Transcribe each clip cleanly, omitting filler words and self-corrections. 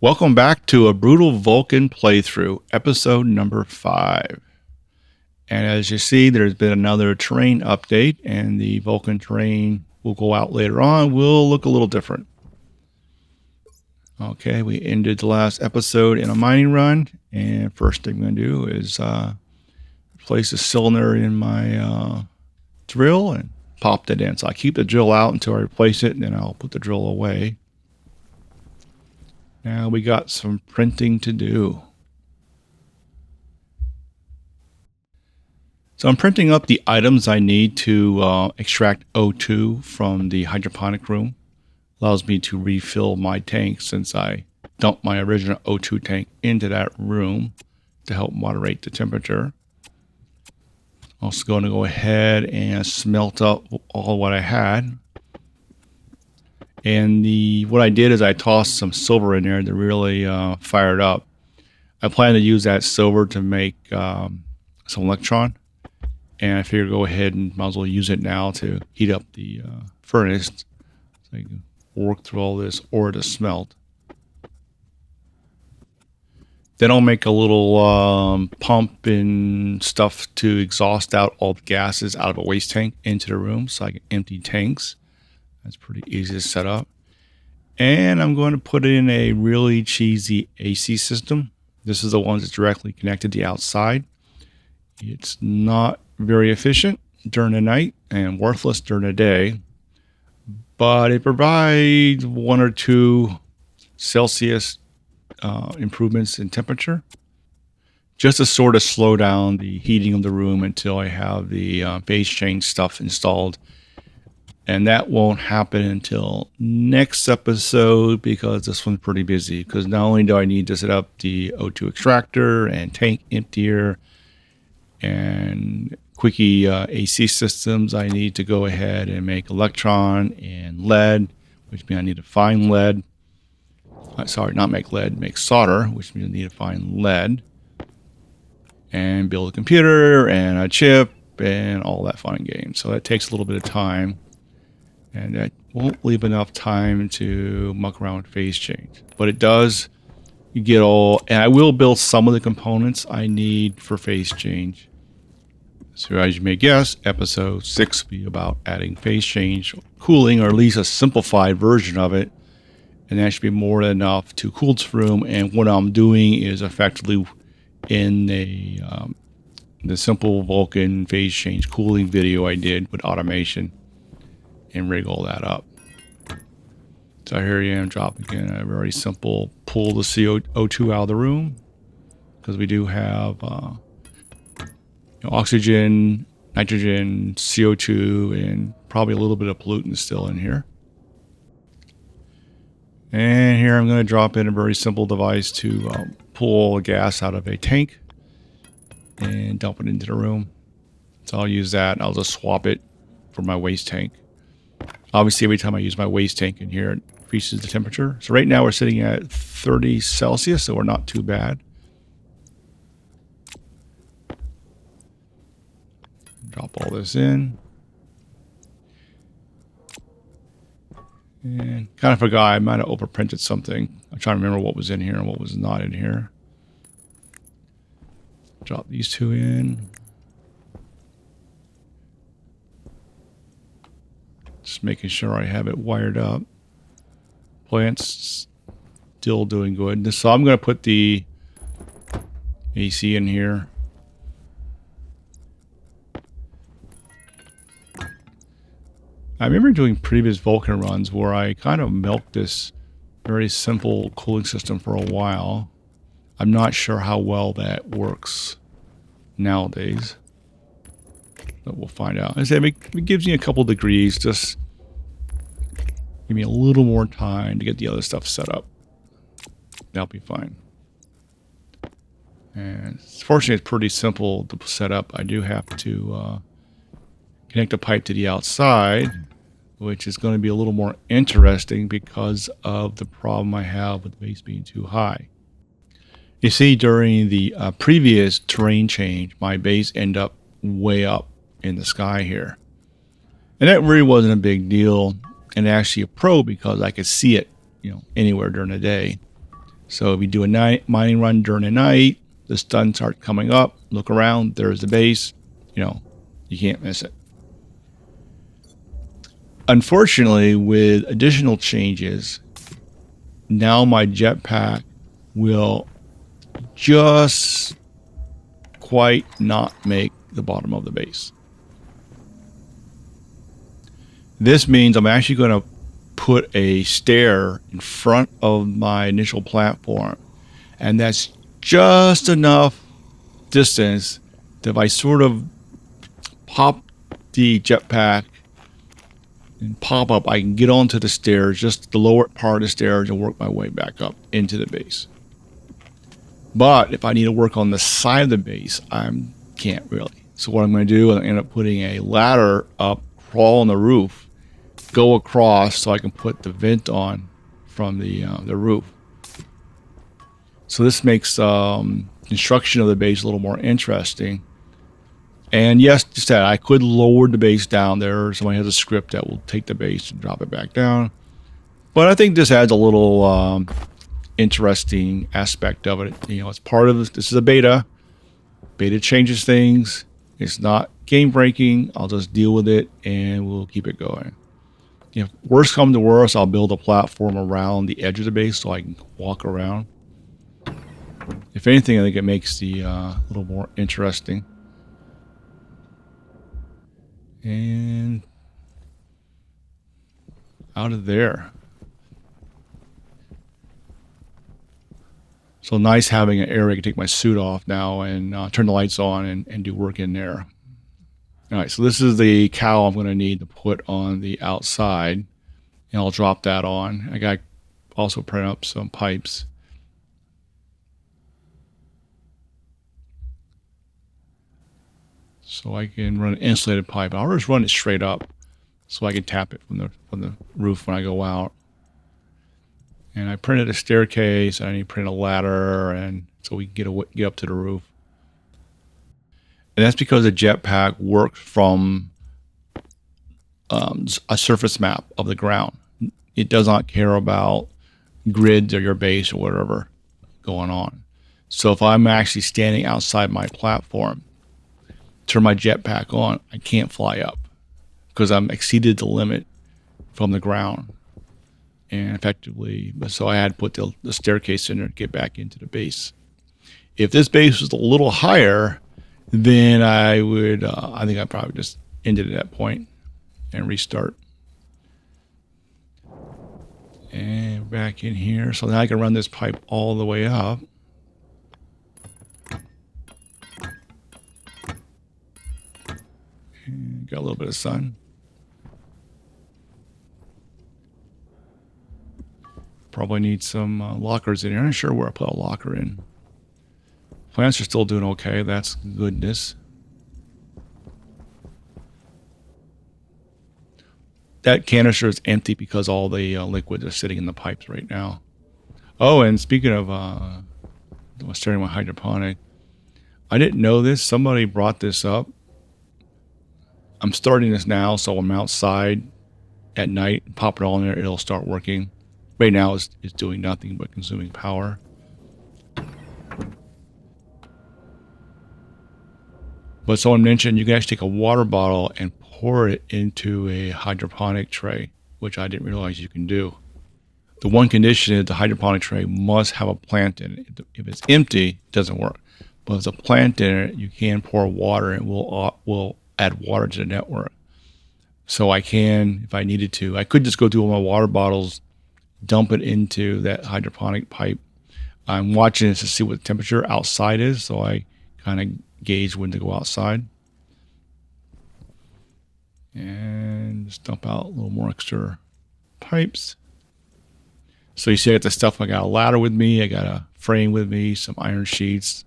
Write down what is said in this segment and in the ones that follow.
Welcome back to a brutal Vulcan playthrough, episode number 5. And as you see, there's been another terrain update, and the Vulcan terrain will go out later on. Will look a little different. Okay, we ended the last episode in a mining run, and first thing I'm going to do is place a cylinder in my drill and pop that in. So I keep the drill out until I replace it, and then I'll put the drill away. Now we got some printing to do. So I'm printing up the items I need to extract O2 from the hydroponic room. Allows me to refill my tank since I dumped my original O2 tank into that room to help moderate the temperature. Also going to go ahead and smelt up all what I had. And what I did is I tossed some silver in there to really fire it up. I plan to use that silver to make some electron. And I figured go ahead and might as well use it now to heat up the furnace. So I can work through all this ore to smelt. Then I'll make a little pump and stuff to exhaust out all the gases out of a waste tank into the room so I can empty tanks. That's pretty easy to set up. And I'm going to put in a really cheesy AC system. This is the one that's directly connected to the outside. It's not very efficient during the night and worthless during the day, but it provides 1 or 2 Celsius improvements in temperature, just to sort of slow down the heating of the room until I have the phase change stuff installed. And that won't happen until next episode because this one's pretty busy. Because not only do I need to set up the O2 extractor and tank emptier and quickie AC systems, I need to go ahead and make electron and lead, which means I need to find lead. Sorry, not make lead, make solder, which means I need to find lead. And build a computer and a chip and all that fun and games. So that takes a little bit of time. And that won't leave enough time to muck around with phase change. But it does, you get all, and I will build some of the components I need for phase change. So as you may guess, episode 6 will be about adding phase change, cooling, or at least a simplified version of it. And that should be more than enough to cool this room. And what I'm doing is effectively in the simple Vulcan phase change cooling video I did with automation. And rig all that up. So here I am dropping in a very simple pull the CO2 out of the room, because we do have oxygen, nitrogen, CO2, and probably a little bit of pollutant still in here. And here I'm going to drop in a very simple device to pull all the gas out of a tank and dump it into the room. So I'll use that, and I'll just swap it for my waste tank. Obviously, every time I use my waste tank in here, it increases the temperature. So right now we're sitting at 30 Celsius, so we're not too bad. Drop all this in. And kind of forgot, I might have overprinted something. I'm trying to remember what was in here and what was not in here. Drop these 2 in. Just making sure I have it wired up. Plant's still doing good. So I'm going to put the AC in here. I remember doing previous Vulcan runs where I kind of milked this very simple cooling system for a while. I'm not sure how well that works nowadays. But we'll find out. I say it gives me a couple degrees. Just give me a little more time to get the other stuff set up. That'll be fine. And fortunately, it's pretty simple to set up. I do have to connect a pipe to the outside, which is going to be a little more interesting because of the problem I have with the base being too high. You see, during the previous terrain change, my base ended up way up in the sky here. And that really wasn't a big deal, and actually a pro because I could see it, anywhere during the day. So if you do a mining run during the night, the sun starts coming up, look around, there's the base, you can't miss it. Unfortunately, with additional changes, now my jetpack will just quite not make the bottom of the base. This means I'm actually going to put a stair in front of my initial platform, and that's just enough distance that if I sort of pop the jetpack and pop up, I can get onto the stairs, just the lower part of the stairs, and work my way back up into the base. But if I need to work on the side of the base, I can't really. So what I'm going to do is I end up putting a ladder up, crawl on the roof, go across so I can put the vent on from the roof. So this makes construction of the base a little more interesting. And yes, just that, I could lower the base down there. Somebody has a script that will take the base and drop it back down. But I think this adds a little interesting aspect of it. It's part of this is a beta. Beta changes things. It's not game breaking. I'll just deal with it and we'll keep it going. If worst come to worst, I'll build a platform around the edge of the base so I can walk around. If anything, I think it makes the a little more interesting. And out of there. So nice having an area I can take my suit off now and turn the lights on and do work in there. All right, so this is the cowl I'm going to need to put on the outside, and I'll drop that on. I got also print up some pipes. So I can run an insulated pipe. I'll just run it straight up so I can tap it from the roof when I go out. And I printed a staircase, and I need to print a ladder, and so we can get up to the roof. And that's because the jetpack works from a surface map of the ground. It does not care about grids or your base or whatever going on. So if I'm actually standing outside my platform, turn my jetpack on, I can't fly up because I'm exceeded the limit from the ground. And effectively, so I had to put the staircase in there to get back into the base. If this base was a little higher, then I would, I think I'd probably just end it at that point and restart. And back in here. So now I can run this pipe all the way up. And got a little bit of sun. Probably need some lockers in here. I'm not sure where I put a locker in. Plants are still doing okay. That's goodness. That canister is empty because all the liquids are sitting in the pipes right now. Oh, and speaking of starting my hydroponic, I didn't know this. Somebody brought this up. I'm starting this now, so I'm outside at night. Pop it all in there. It'll start working. Right now, it's doing nothing but consuming power. But someone mentioned you can actually take a water bottle and pour it into a hydroponic tray, which I didn't realize you can do. The one condition is the hydroponic tray must have a plant in it. If it's empty, it doesn't work. But if there's a plant in it, you can pour water and we'll add water to the network. So I can, if I needed to, I could just go through all my water bottles, dump it into that hydroponic pipe. I'm watching this to see what the temperature outside is, so I kind of gauge when to go outside. And just dump out a little more extra pipes. So you see I got the stuff. I got a ladder with me, I got a frame with me, some iron sheets,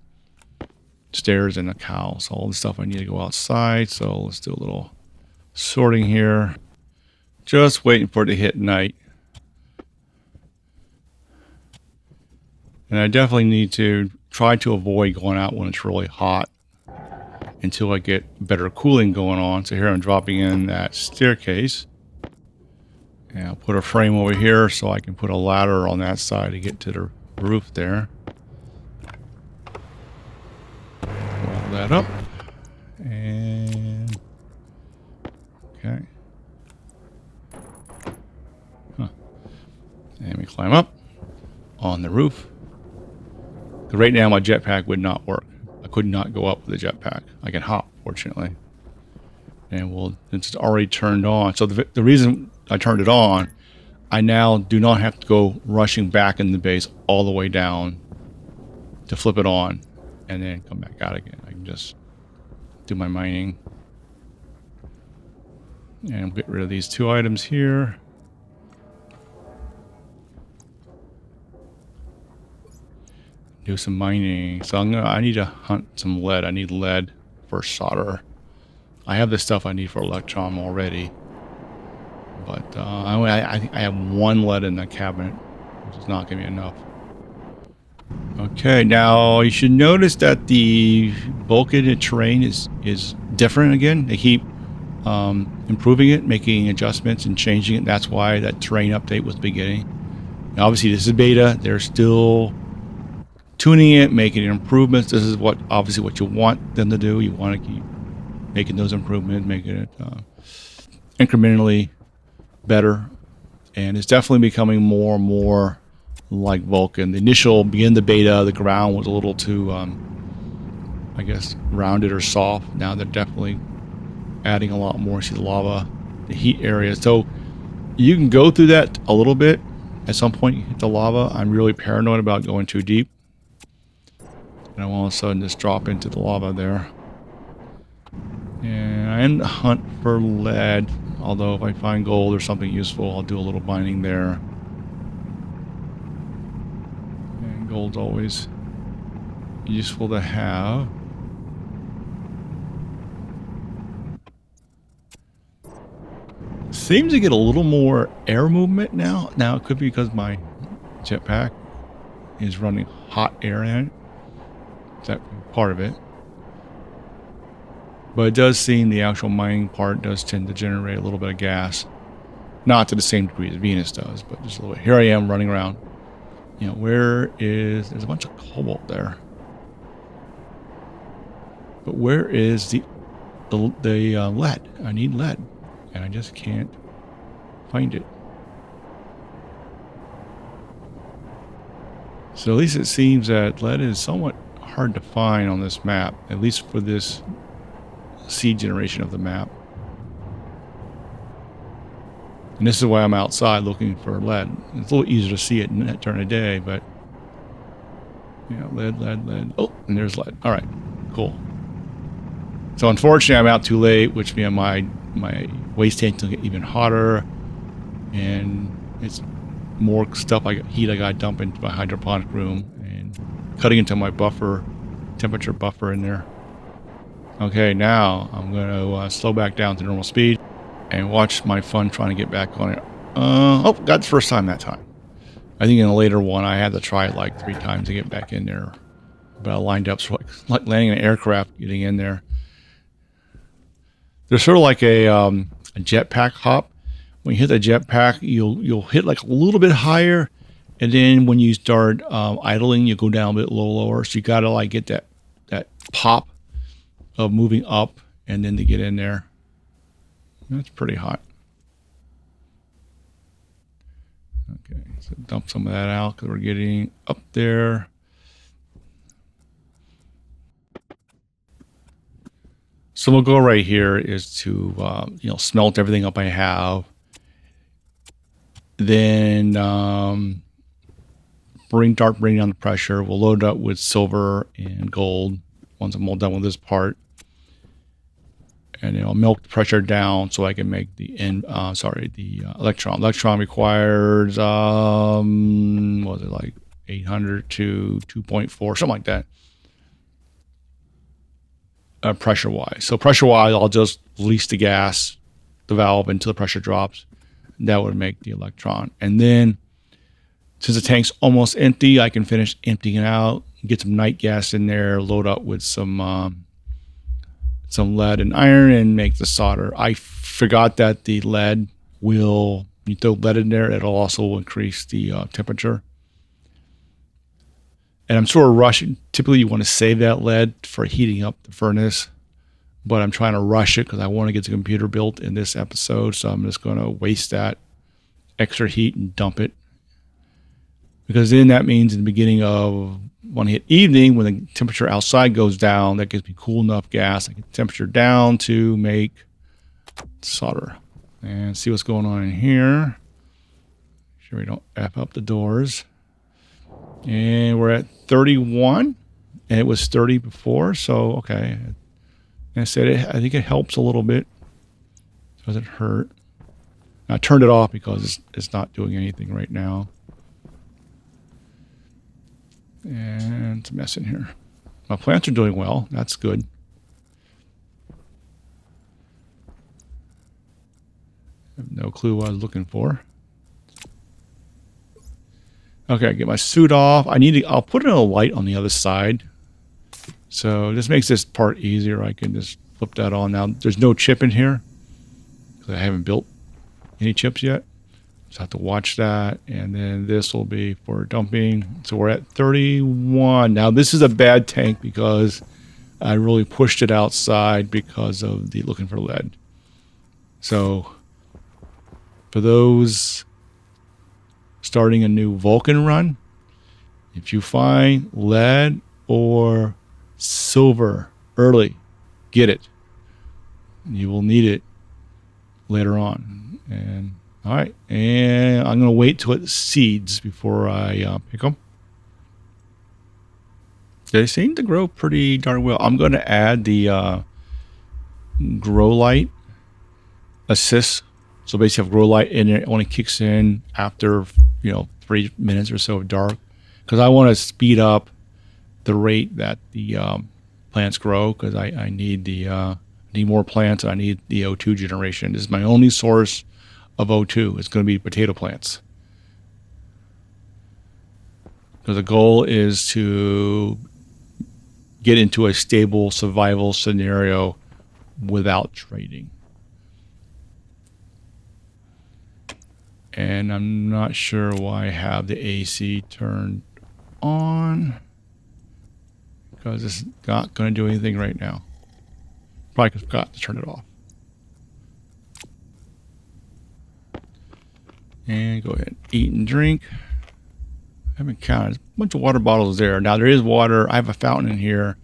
stairs, and a cowl. So all the stuff I need to go outside. So let's do a little sorting here. Just waiting for it to hit night. And I definitely need to try to avoid going out when it's really hot until I get better cooling going on. So here I'm dropping in that staircase. And I'll put a frame over here so I can put a ladder on that side to get to the roof there. Roll that up. And okay. Huh. And we climb up on the roof. Because right now my jetpack would not work. I could not go up with a jetpack. I can hop, fortunately. And well, it's already turned on. So the reason I turned it on, I now do not have to go rushing back in the base all the way down to flip it on and then come back out again. I can just do my mining. And get rid of these 2 items here. Do some mining. So I need to hunt some lead. I need lead for solder. I have the stuff I need for electron already. But I think I have 1 lead in the cabinet, which is not going to be enough. Okay, now you should notice that the Vulcan terrain is different again. They keep improving it, making adjustments and changing it. That's why that terrain update was beginning. Now, obviously, this is beta. They're still tuning it, making improvements. This is obviously what you want them to do. You want to keep making those improvements, making it incrementally better. And it's definitely becoming more and more like Vulcan. The initial the beta, the ground was a little too, I guess, rounded or soft. Now they're definitely adding a lot more. See the lava, the heat area. So you can go through that a little bit. At some point, you hit the lava. I'm really paranoid about going too deep. And I will all of a sudden just drop into the lava there. And I end the hunt for lead. Although if I find gold or something useful, I'll do a little mining there. And gold's always useful to have. Seems to get a little more air movement now. Now it could be because my jetpack is running hot air in it. That part of it. But it does seem the actual mining part does tend to generate a little bit of gas. Not to the same degree as Venus does, but just a little bit. Here I am running around. You know, there's a bunch of cobalt there. But where is the lead? I need lead. And I just can't find it. So at least it seems that lead is somewhat hard to find on this map, at least for this seed generation of the map. And this is why I'm outside looking for lead. It's a little easier to see it during the day, but yeah, lead. Oh, and there's lead. All right, cool. So unfortunately, I'm out too late, which means my waste tank will get even hotter, and it's more stuff. Heat I got to dump into my hydroponic room and cutting into my temperature buffer in there. Okay, now I'm going to slow back down to normal speed and watch my fun trying to get back on it. Oh, got the first time that time. I think in a later one I had to try it like 3 times to get back in there. But I lined up so like landing an aircraft, getting in there. There's sort of like a jetpack hop. When you hit the jetpack, you'll hit like a little bit higher, and then when you start idling, you go down a bit lower. So you got to like get that pop of moving up, and then to get in there. That's pretty hot. Okay, so dump some of that out because we're getting up there. So we'll go right here is to smelt everything up I have. Then bring down the pressure. We'll load it up with silver and gold once I'm all done with this part. And then I'll milk the pressure down so I can make the electron. Electron requires what was it, like 800 to 2.4, something like that. Pressure wise. So pressure wise, I'll just release the gas, the valve until the pressure drops. That would make the electron. And then since the tank's almost empty, I can finish emptying it out, get some night gas in there, load up with some lead and iron, and make the solder. I forgot that the lead you throw lead in there, it'll also increase the temperature. And I'm sort of rushing. Typically, you want to save that lead for heating up the furnace, but I'm trying to rush it because I want to get the computer built in this episode. So I'm just going to waste that extra heat and dump it. Because then that means in the beginning of when I hit evening, when the temperature outside goes down, that gives me cool enough gas. I get the temperature down to make solder. And see what's going on in here. Make sure we don't F up the doors. And we're at 31, and it was 30 before, so okay. And I said, I think it helps a little bit. Doesn't hurt. I turned it off because it's not doing anything right now. And it's a mess in here. My plants are doing well. That's good. I have no clue what I was looking for. Okay, get my suit off. I'll put in a light on the other side. So this makes this part easier. I can just flip that on. Now, there's no chip in here because I haven't built any chips yet. So I have to watch that. And then this will be for dumping. So we're at 31. Now, this is a bad tank because I really pushed it outside because of the looking for lead. So for those starting a new Vulcan run, if you find lead or silver early, get it. You will need it later on. And all right, and I'm going to wait till it seeds before I pick them. They seem to grow pretty darn well. I'm going to add the grow light assist. So basically, I have grow light in it. Only kicks in after 3 minutes or so of dark, because I want to speed up the rate that the plants grow. Because I need need more plants. And I need the O2 generation. This is my only source of O2. It's going to be potato plants. So the goal is to get into a stable survival scenario without trading. And I'm not sure why I have the AC turned on, because it's not going to do anything right now. Probably forgot to turn it off. And go ahead and eat and drink. I haven't counted. There's a bunch of water bottles there. Now there is water. I have a fountain in here,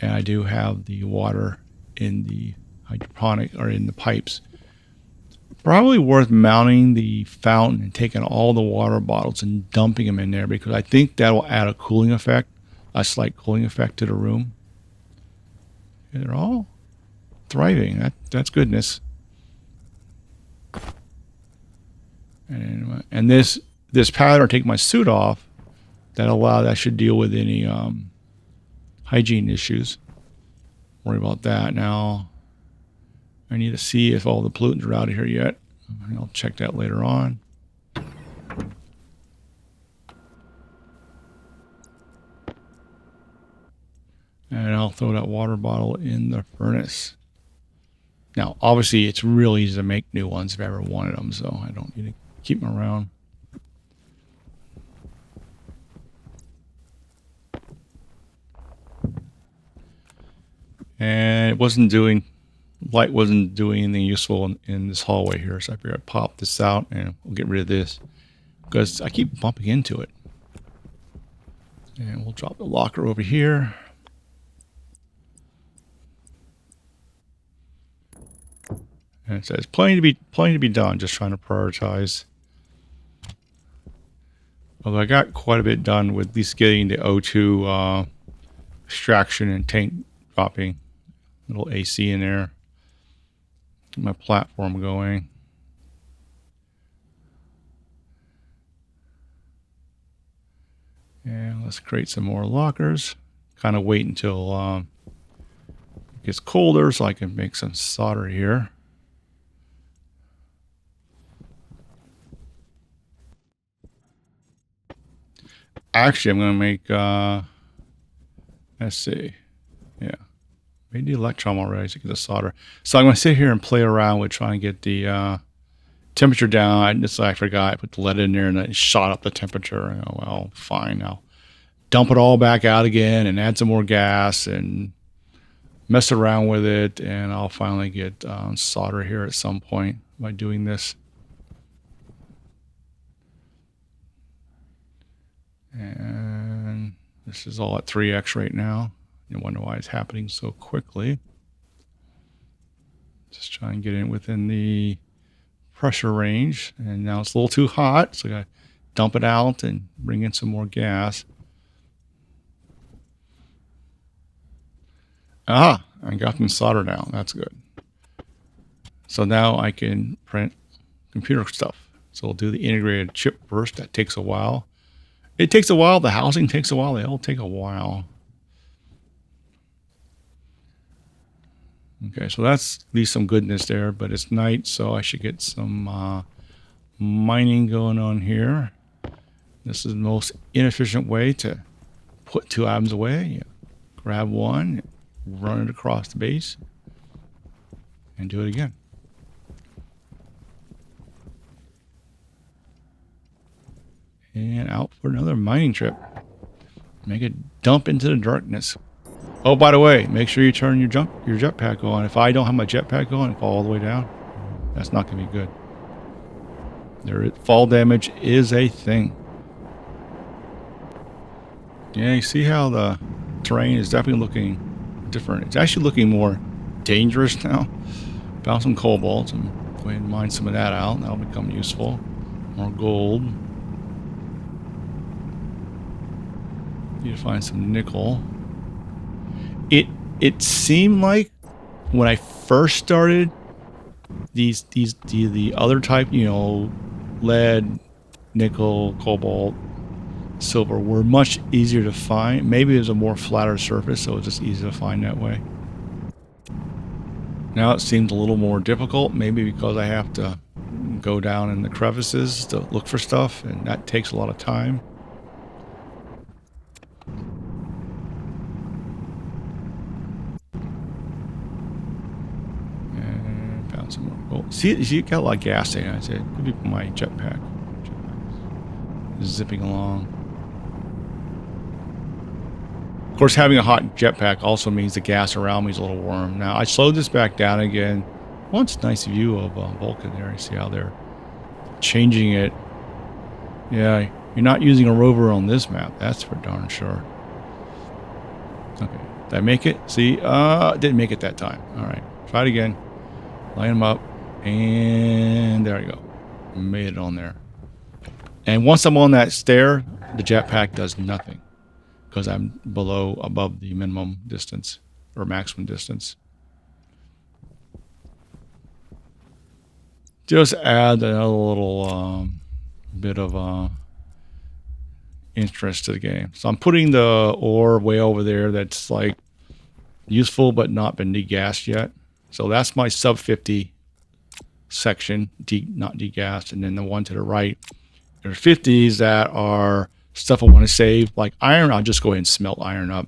and I do have the water in the hydroponic or in the pipes. Probably worth mounting the fountain and taking all the water bottles and dumping them in there, because I think that will add a cooling effect, a slight cooling effect to the room. And they're all thriving. That's goodness. And this powder, take my suit off, that should deal with any hygiene issues. Worry about that. Now I need to see if all the pollutants are out of here yet. I'll check that later on. And I'll throw that water bottle in the furnace. Now, obviously, it's really easy to make new ones if I ever wanted them, so I don't need to keep them around. And light wasn't doing anything useful in this hallway here, so I figured I'd pop this out and we'll get rid of this, because I keep bumping into it. And we'll drop the locker over here. And it says plenty to be done, just trying to prioritize. Although I got quite a bit done with at least getting the O2 extraction and tank dropping. Little AC in there. Get my platform going. And let's create some more lockers. Kind of wait until it gets colder so I can make some solder here. Actually, I'm going to make, let's see. Yeah. Made the electron already to get the solder. So I'm going to sit here and play around with trying to get the temperature down. I forgot. I put the lead in there and it shot up the temperature. Well, fine. I'll dump it all back out again and add some more gas and mess around with it, and I'll finally get solder here at some point by doing this. And this is all at 3x right now. I wonder why it's happening so quickly. Just try and get it within the pressure range. And now it's a little too hot, so I got to dump it out and bring in some more gas. Ah, I got them soldered down. That's good. So now I can print computer stuff. So we'll do the integrated chip first. That takes a while. It takes a while. The housing takes a while. They all take a while. Okay, so that's at least some goodness there, but it's night, so I should get some mining going on here. This is the most inefficient way to put 2 items away. You grab one, run it across the base, and do it again. And out for another mining trip. Make it dump into the darkness. Oh, by the way, make sure you turn your jetpack on. If I don't have my jetpack on and fall all the way down, that's not going to be good. Fall damage is a thing. Yeah, you see how the terrain is definitely looking different. It's actually looking more dangerous now. Found some cobalt and go ahead and mine some of that out. That'll become useful. More gold. Need to find some nickel. It seemed like when I first started the other type, lead, nickel, cobalt, silver were much easier to find. Maybe it was a more flatter surface, so it's just easy to find that way. Now it seems a little more difficult, maybe because I have to go down in the crevices to look for stuff, and that takes a lot of time. Some more. Oh, see, you got a lot of gas there. I said, could be my jetpack. Zipping along. Of course, having a hot jetpack also means the gas around me is a little warm. Now, I slowed this back down again. Well, it's a nice view of Vulcan there. You see how they're changing it. Yeah, you're not using a rover on this map. That's for darn sure. Okay, did I make it? See, didn't make it that time. All right, try it again. Line them up, and there you go. Made it on there. And once I'm on that stair, the jetpack does nothing because I'm above the minimum distance or maximum distance. Just add another little bit of interest to the game. So I'm putting the ore way over there that's like useful but not been degassed yet. So that's my sub 50 section, not degassed, and then the one to the right, there are 50s that are stuff I want to save, like iron. I'll just go ahead and smelt iron up.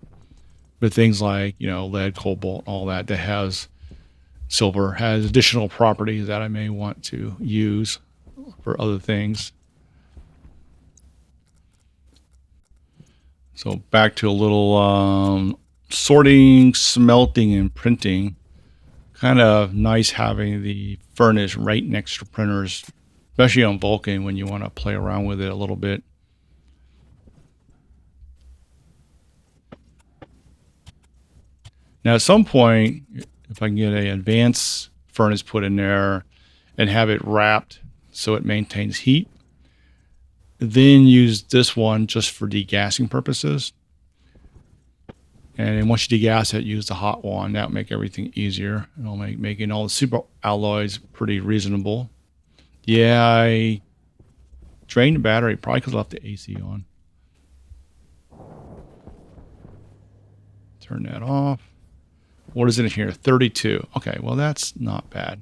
But things like lead, cobalt, all that has silver, has additional properties that I may want to use for other things. So back to a little sorting, smelting, and printing. Kind of nice having the furnace right next to printers, especially on Vulcan when you want to play around with it a little bit. Now at some point, if I can get an advanced furnace put in there and have it wrapped so it maintains heat, then use this one just for degassing purposes. And then once you degas it, use the hot one. That'll make everything easier. It'll make making all the super alloys pretty reasonable. Yeah, I drained the battery probably because I left the AC on. Turn that off. What is it in here? 32. Okay, well that's not bad.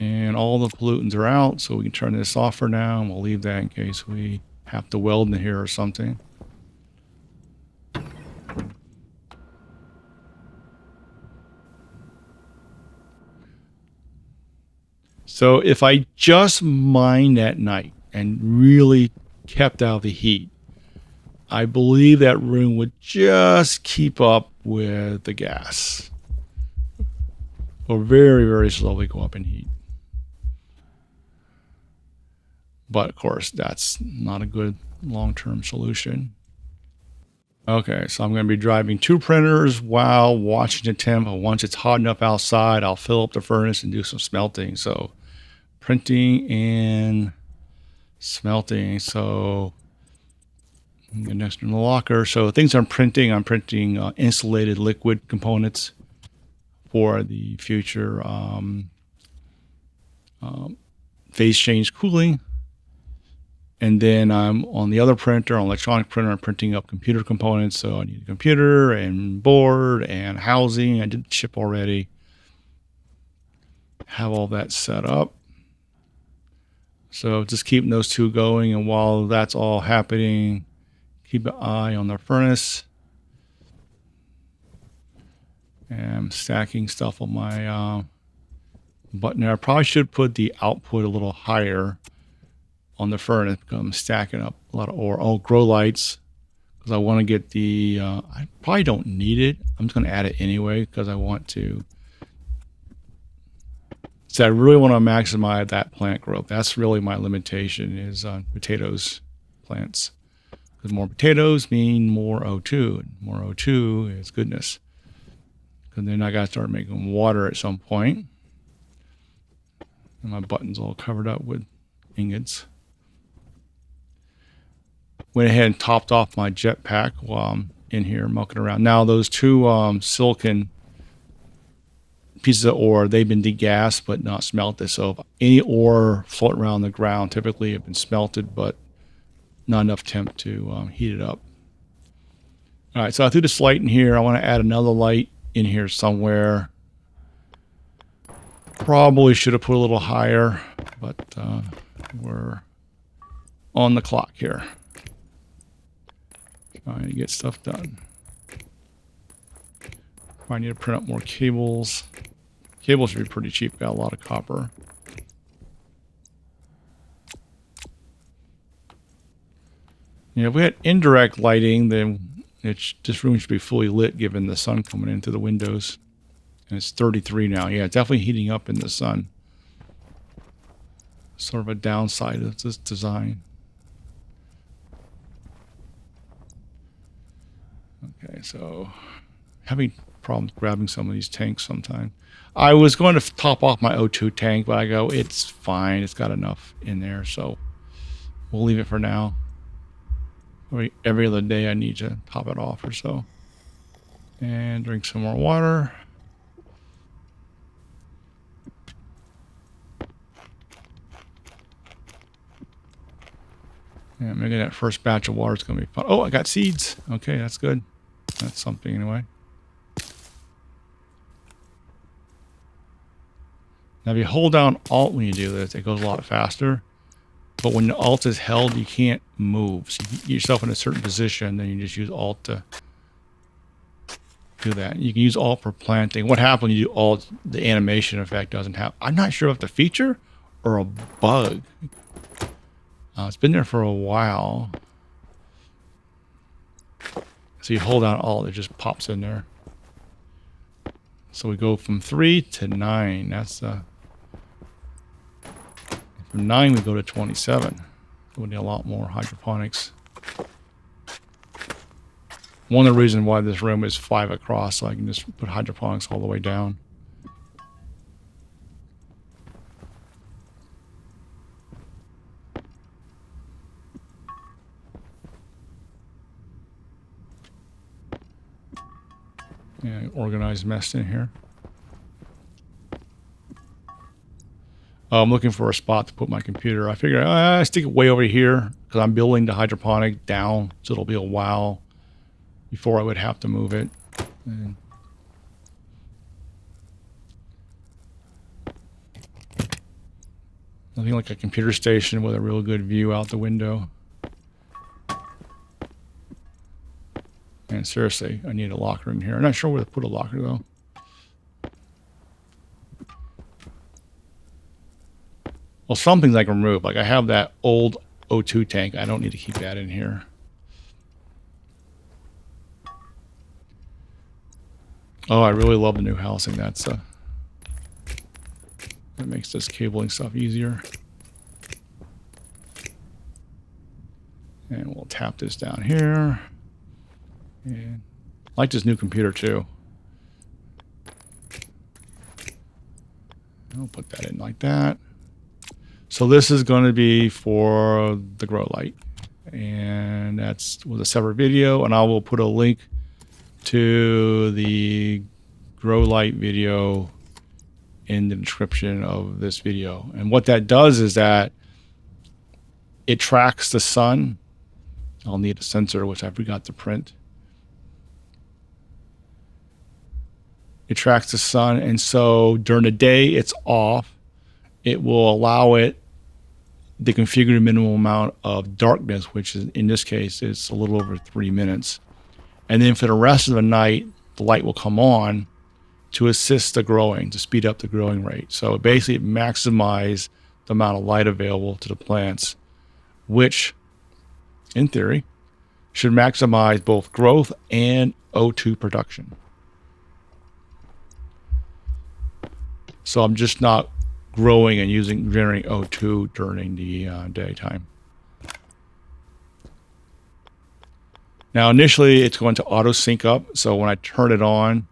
And all the pollutants are out, so we can turn this off for now, and we'll leave that in case we have to weld in here or something. So if I just mined at night and really kept out the heat, I believe that room would just keep up with the gas, or very, very slowly go up in heat. But of course, that's not a good long-term solution. Okay, so I'm going to be driving 2 printers while watching the temp. Once it's hot enough outside, I'll fill up the furnace and do some smelting. So printing and smelting. So next in the locker. So things I'm printing insulated liquid components for the future phase change cooling. And then I'm on the other printer, on electronic printer, I'm printing up computer components. So I need a computer and board and housing. I did ship already. Have all that set up. So just keeping those 2 going. And while that's all happening, keep an eye on the furnace. And I'm stacking stuff on my button there. I probably should put the output a little higher on the furnace because I'm stacking up a lot of ore. Oh, grow lights, because I want to get the, I probably don't need it. I'm just going to add it anyway because I want to. So I really want to maximize that plant growth. That's really my limitation is on potatoes plants. Because more potatoes mean more O2. And more O2 is goodness. Because then I got to start making water at some point. And my button's all covered up with ingots. Went ahead and topped off my jetpack while I'm in here mucking around. Now those 2 silicon pieces of ore, they've been degassed but not smelted. So any ore floating around the ground typically have been smelted, but not enough temp to heat it up. All right, so I threw this light in here. I want to add another light in here somewhere. Probably should have put a little higher, but we're on the clock here. Trying to get stuff done. I need to print up more cables. Cables should be pretty cheap. Got a lot of copper. If we had indirect lighting, then this room should be fully lit given the sun coming into the windows. And it's 33 now. Yeah, it's definitely heating up in the sun. Sort of a downside of this design. Okay, so having problems grabbing some of these tanks sometimes. I was going to top off my O2 tank, but I go, it's fine. It's got enough in there, so we'll leave it for now. Every other day I need to top it off or so. And drink some more water. Yeah, making that first batch of water is going to be fun. Oh, I got seeds. Okay, that's good. That's something anyway. Now, if you hold down Alt when you do this, it goes a lot faster. But when the Alt is held, you can't move. So you get yourself in a certain position, then you just use Alt to do that. You can use Alt for planting. What happens when you do Alt, the animation effect doesn't have. I'm not sure if it's a feature or a bug. It's been there for a while. So you hold down Alt, it just pops in there. So we go from 3 to 9. That's from 9 we go to 27. So we need a lot more hydroponics. One of the reasons why this room is 5 across, so I can just put hydroponics all the way down. Yeah, organized mess in here. I'm looking for a spot to put my computer. I figure I stick it way over here because I'm building the hydroponic down, so it'll be a while before I would have to move it. And nothing like a computer station with a real good view out the window. And seriously, I need a locker in here. I'm not sure where to put a locker though. Well, some things I can remove. Like I have that old O2 tank. I don't need to keep that in here. Oh, I really love the new housing. That makes this cabling stuff easier. And we'll tap this down here. And I like this new computer too. I'll put that in like that. So this is going to be for the grow light. And that's with a separate video. And I will put a link to the grow light video in the description of this video. And what that does is that it tracks the sun. I'll need a sensor, which I forgot to print. It tracks the sun, and so during the day it's off. It will allow it to configure the minimum amount of darkness, which is, in this case is a little over 3 minutes. And then for the rest of the night, the light will come on to assist the growing, to speed up the growing rate. So basically it maximizes the amount of light available to the plants, which in theory should maximize both growth and O2 production. So I'm just not growing and generating O2 during the daytime. Now initially it's going to auto sync up, so when I turn it on,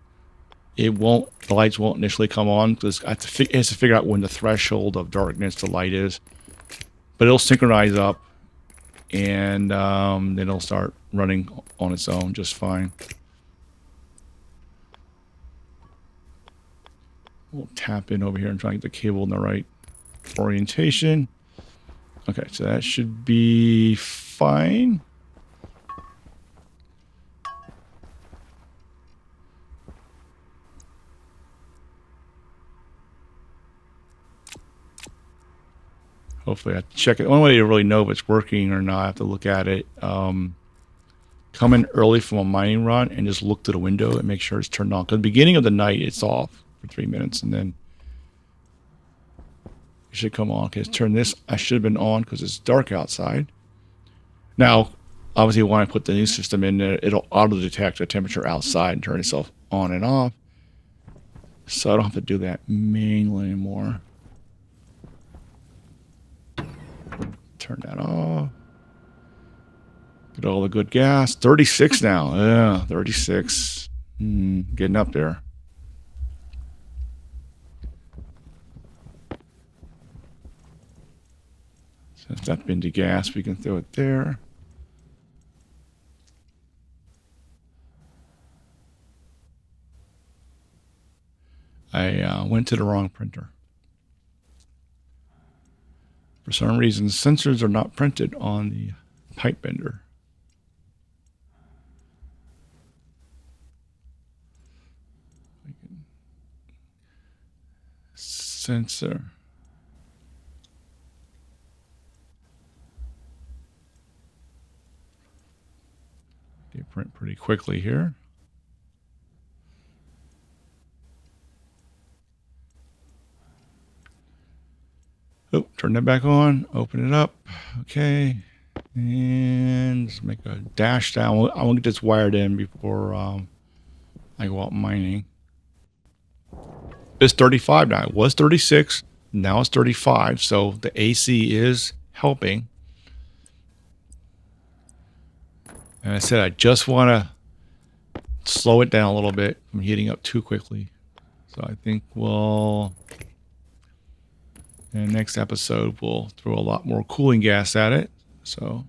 the lights won't initially come on because it has to figure out when the threshold of darkness the light is. But it'll synchronize up, and then it'll start running on its own just fine. We'll tap in over here and try to get the cable in the right orientation. Okay, so that should be fine. Hopefully I have to check it. One way to really know if it's working or not, I have to look at it. Come in early from a mining run and just look to the window and make sure it's turned on. Because at the beginning of the night, it's off for 3 minutes, and then it should come on. Okay, turn this. I should have been on because it's dark outside. Now, obviously, when I put the new system in there, it'll auto-detect the temperature outside and turn itself on and off. So I don't have to do that manually anymore. Turn that off. Get all the good gas. 36 now. Yeah, 36. Getting up there. So if that's been to gas, we can throw it there. I went to the wrong printer. For some reason, sensors are not printed on the pipe bender. Sensor. They print pretty quickly here. Oh, turn that back on, open it up. Okay. And let's make a dash down. I want to get this wired in before I go out mining. It's 35 now. It was 36. Now it's 35. So the AC is helping. And I said I just want to slow it down a little bit from heating up too quickly. So I think we'll... in the next episode, we'll throw a lot more cooling gas at it. So,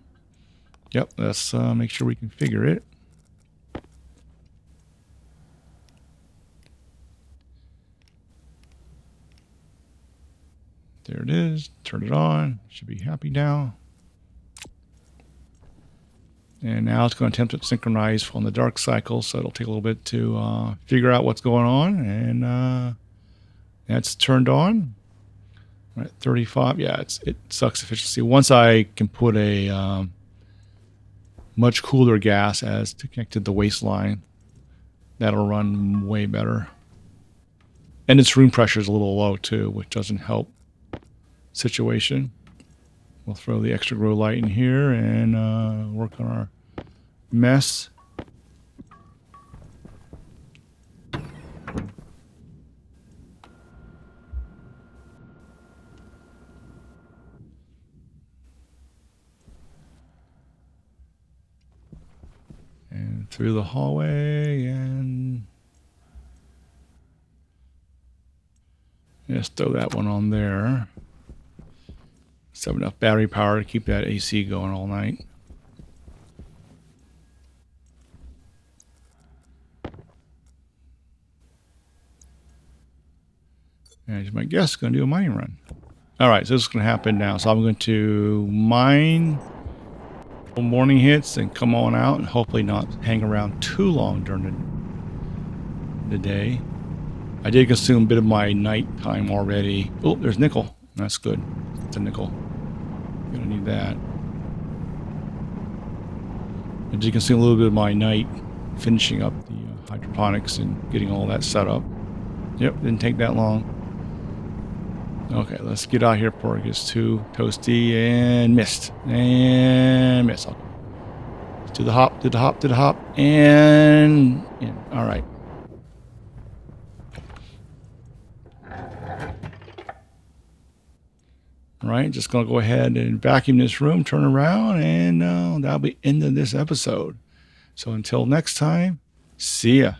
yep, let's make sure we configure it. There it is. Turn it on. Should be happy now. And now it's going to attempt to synchronize on the dark cycle, so it'll take a little bit to figure out what's going on. And that's turned on. Right, 35. Yeah, it sucks efficiency. Once I can put a much cooler gas as to connect to the waistline, that'll run way better. And its room pressure is a little low too, which doesn't help. situation. We'll throw the extra grow light in here and work on our mess. And through the hallway, and just throw that one on there. Just have enough battery power to keep that AC going all night. And my guest is going to do a mining run. All right, so this is going to happen now. So I'm going to mine morning hits and come on out and hopefully not hang around too long during the day. I did consume a bit of my night time already. Oh, there's nickel. That's good. It's a nickel. Gonna need that. I did consume a little bit of my night finishing up the hydroponics and getting all that set up. Yep, didn't take that long. Okay, let's get out here before it gets too toasty. And missed. And missed. Okay. Do the hop, do the hop, do the hop. And in. All right. All right, just going to go ahead and vacuum this room, turn around, and that'll be end of this episode. So until next time, see ya.